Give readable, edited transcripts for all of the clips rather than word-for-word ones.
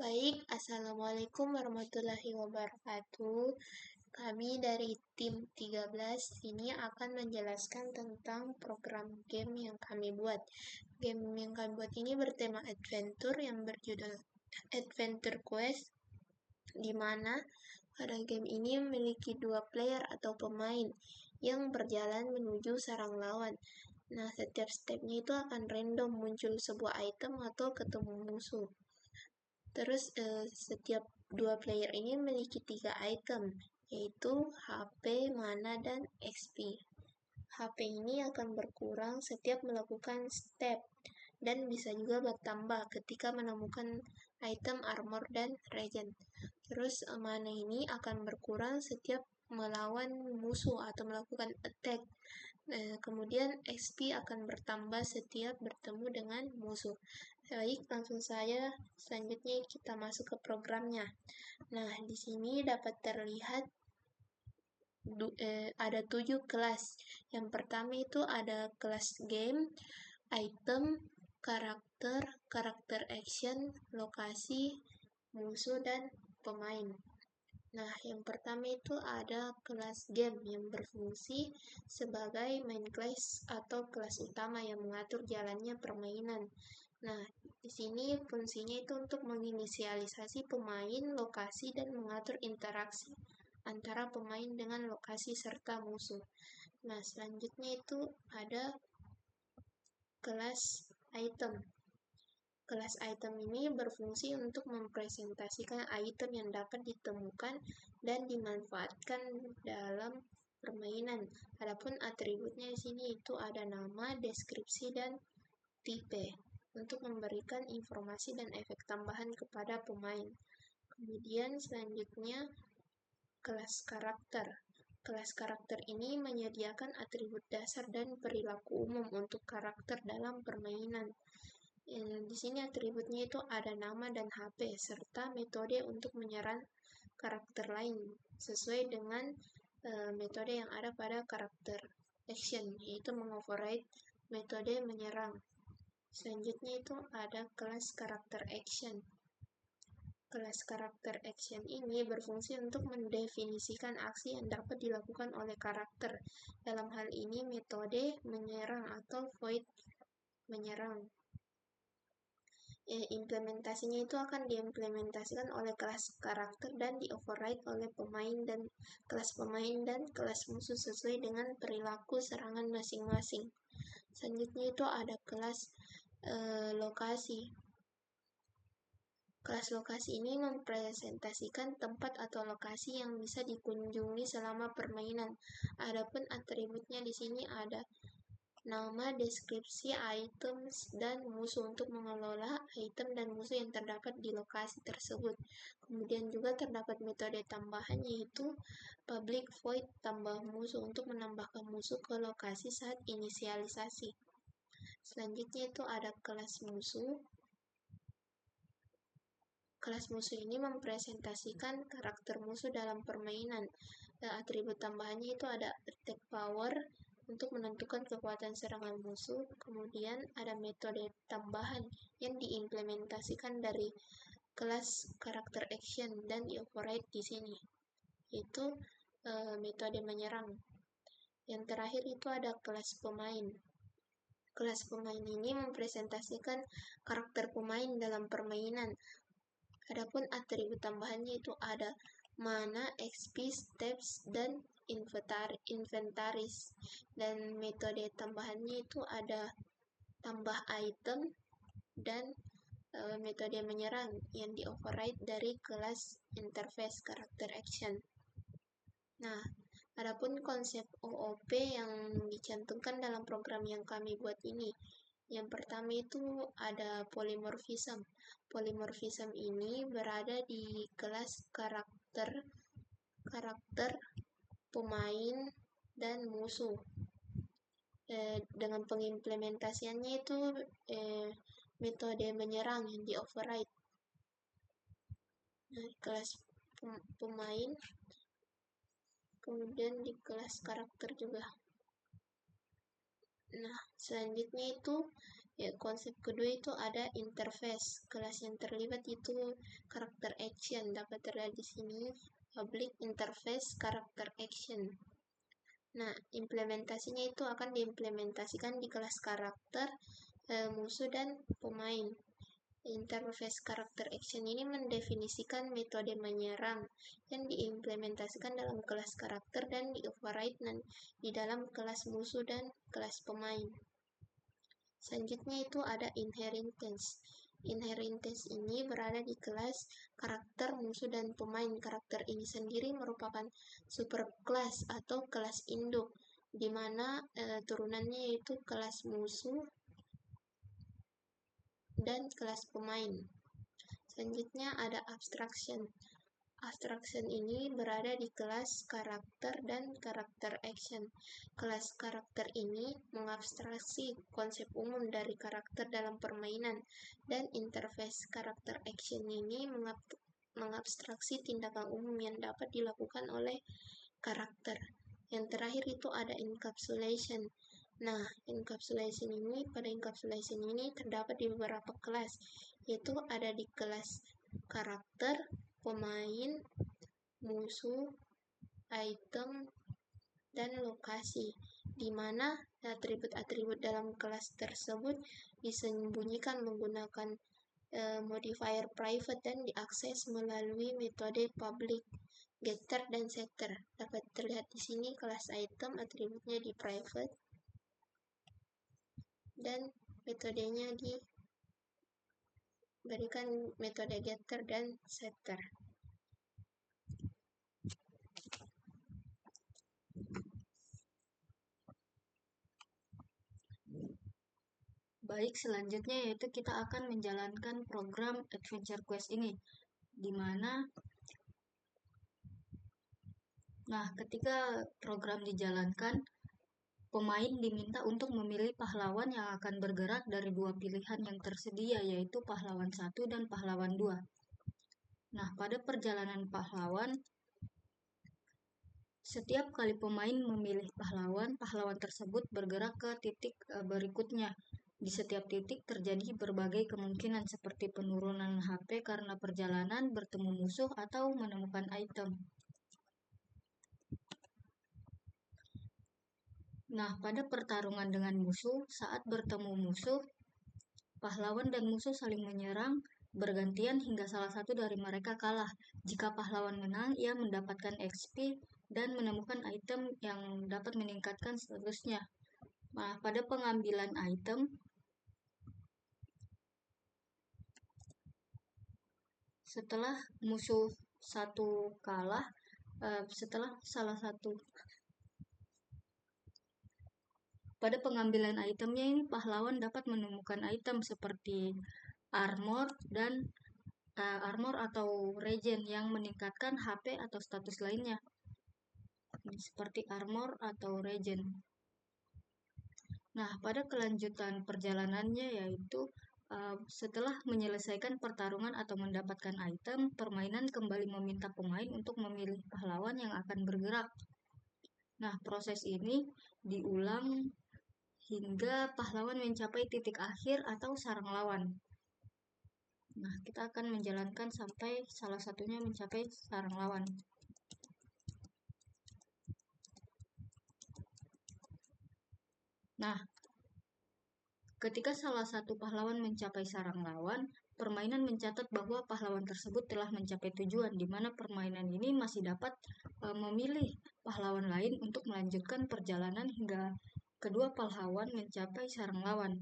Baik, Assalamualaikum warahmatullahi wabarakatuh. Kami dari tim 13 ini akan menjelaskan tentang program game yang kami buat. Game yang kami buat ini bertema adventure yang berjudul Adventure Quest, di mana pada game ini memiliki 2 player atau pemain yang berjalan menuju sarang lawan. Nah, setiap stepnya itu akan random, muncul sebuah item atau ketemu musuh. Terus setiap 2 player ini memiliki 3 item, yaitu HP, mana, dan XP. HP ini akan berkurang setiap melakukan step, dan bisa juga bertambah ketika menemukan item armor dan regen. Terus mana ini akan berkurang setiap melawan musuh atau melakukan attack. Kemudian XP akan bertambah setiap bertemu dengan musuh. Baik, langsung saja selanjutnya kita masuk ke programnya. Nah, di sini dapat terlihat ada 7 kelas. Yang pertama itu ada kelas game, item, karakter action, lokasi, musuh, dan pemain. Nah, yang pertama itu ada kelas game yang berfungsi sebagai main class atau kelas utama yang mengatur jalannya permainan. Nah, di sini fungsinya itu untuk menginisialisasi pemain, lokasi, dan mengatur interaksi antara pemain dengan lokasi serta musuh. Nah, selanjutnya itu ada kelas item. Kelas item ini berfungsi untuk mempresentasikan item yang dapat ditemukan dan dimanfaatkan dalam permainan. Adapun atributnya di sini itu ada nama, deskripsi, dan tipe untuk memberikan informasi dan efek tambahan kepada pemain. Kemudian selanjutnya kelas karakter. Kelas karakter ini menyediakan atribut dasar dan perilaku umum untuk karakter dalam permainan. Di sini atributnya itu ada nama dan HP, serta metode untuk menyerang karakter lain, sesuai dengan metode yang ada pada karakter action, yaitu mengoverride metode menyerang. Selanjutnya itu ada kelas karakter action. Kelas karakter action ini berfungsi untuk mendefinisikan aksi yang dapat dilakukan oleh karakter. Dalam hal ini metode menyerang atau void menyerang. Implementasinya itu akan diimplementasikan oleh kelas karakter dan di-override oleh pemain dan kelas musuh sesuai dengan perilaku serangan masing-masing. Selanjutnya itu ada kelas lokasi. Kelas lokasi ini mempresentasikan tempat atau lokasi yang bisa dikunjungi selama permainan. Adapun atributnya di sini ada nama, deskripsi, items, dan musuh untuk mengelola item dan musuh yang terdapat di lokasi tersebut. Kemudian juga terdapat metode tambahan, yaitu public void tambah musuh untuk menambahkan musuh ke lokasi saat inisialisasi. Selanjutnya itu ada kelas musuh. Kelas musuh ini mempresentasikan karakter musuh dalam permainan. Atribut tambahannya itu ada attack power untuk menentukan kekuatan serangan musuh. Kemudian ada metode tambahan yang diimplementasikan dari kelas karakter action dan di-override di sini, yaitu metode menyerang. Yang terakhir itu ada kelas pemain. Kelas pemain ini mempresentasikan karakter pemain dalam permainan. Adapun atribut tambahannya itu ada mana, XP, steps, dan inventaris. Dan metode tambahannya itu ada tambah item dan metode menyerang yang di-override dari kelas interface karakter action. Nah, adapun konsep OOP yang dicantumkan dalam program yang kami buat ini, yang pertama itu ada polymorphism. Polymorphism ini berada di kelas karakter pemain dan musuh. Dengan pengimplementasiannya itu metode menyerang yang di-override. Nah, kelas pemain, kemudian di kelas karakter juga. Nah, selanjutnya itu Ya, konsep kedua itu ada interface. Kelas yang terlibat itu karakter action. Dapat terlihat di sini, public interface karakter action. Nah, implementasinya itu akan diimplementasikan di kelas karakter, musuh, dan pemain. Interface karakter action ini mendefinisikan metode menyerang yang diimplementasikan dalam kelas karakter dan di-override di dalam kelas musuh dan kelas pemain. Selanjutnya itu ada inheritance. Inheritance ini berada di kelas karakter musuh dan pemain. Karakter ini sendiri merupakan superclass atau kelas induk, di mana turunannya yaitu kelas musuh dan kelas pemain. Selanjutnya ada abstraction. Abstraction ini berada di kelas karakter dan karakter action. Kelas karakter ini mengabstraksi konsep umum dari karakter dalam permainan, dan interface karakter action ini mengabstraksi tindakan umum yang dapat dilakukan oleh karakter. Yang terakhir itu ada encapsulation. Nah, pada encapsulation ini terdapat di beberapa kelas, yaitu ada di kelas karakter, pemain, musuh, item, dan lokasi, di mana atribut-atribut dalam kelas tersebut disembunyikan menggunakan modifier private dan diakses melalui metode public, getter, dan setter. Dapat terlihat di sini kelas item atributnya di private dan metodenya diberikan metode getter dan setter. Baik, selanjutnya yaitu kita akan menjalankan program Adventure Quest ini, di mana ketika program dijalankan, pemain diminta untuk memilih pahlawan yang akan bergerak dari dua pilihan yang tersedia, yaitu pahlawan 1 dan pahlawan 2. Nah, pada perjalanan pahlawan, setiap kali pemain memilih pahlawan, pahlawan tersebut bergerak ke titik berikutnya. Di setiap titik terjadi berbagai kemungkinan seperti penurunan HP karena perjalanan, bertemu musuh, atau menemukan item. Nah, pada pertarungan dengan musuh, saat bertemu musuh, pahlawan dan musuh saling menyerang bergantian hingga salah satu dari mereka kalah. Jika pahlawan menang, ia mendapatkan XP dan menemukan item yang dapat meningkatkan statusnya. Nah, pada pengambilan item, setelah musuh satu kalah, pada pengambilan itemnya ini pahlawan dapat menemukan item seperti armor dan armor atau regen yang meningkatkan HP atau status lainnya, seperti armor atau regen. Nah, pada kelanjutan perjalanannya yaitu setelah menyelesaikan pertarungan atau mendapatkan item, permainan kembali meminta pemain untuk memilih pahlawan yang akan bergerak. Nah, proses ini diulang hingga pahlawan mencapai titik akhir atau sarang lawan. Nah, kita akan menjalankan sampai salah satunya mencapai sarang lawan. Nah, ketika salah satu pahlawan mencapai sarang lawan, permainan mencatat bahwa pahlawan tersebut telah mencapai tujuan, di mana permainan ini masih dapat memilih pahlawan lain untuk melanjutkan perjalanan hingga kedua pahlawan mencapai sarang lawan.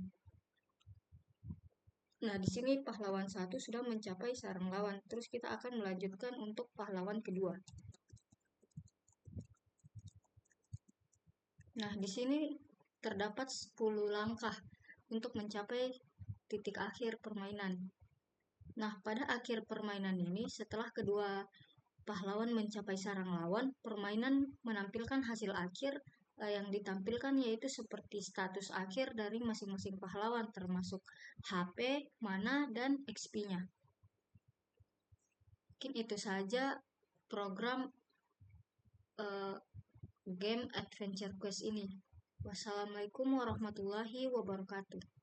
Nah, di sini pahlawan 1 sudah mencapai sarang lawan. Terus kita akan melanjutkan untuk pahlawan kedua. Nah, di sini terdapat 10 langkah untuk mencapai titik akhir permainan. Nah, pada akhir permainan ini, setelah kedua pahlawan mencapai sarang lawan, permainan menampilkan hasil akhir yang ditampilkan yaitu seperti status akhir dari masing-masing pahlawan, termasuk HP, mana, dan XP-nya. Mungkin itu saja program game Adventure Quest ini. Wassalamualaikum warahmatullahi wabarakatuh.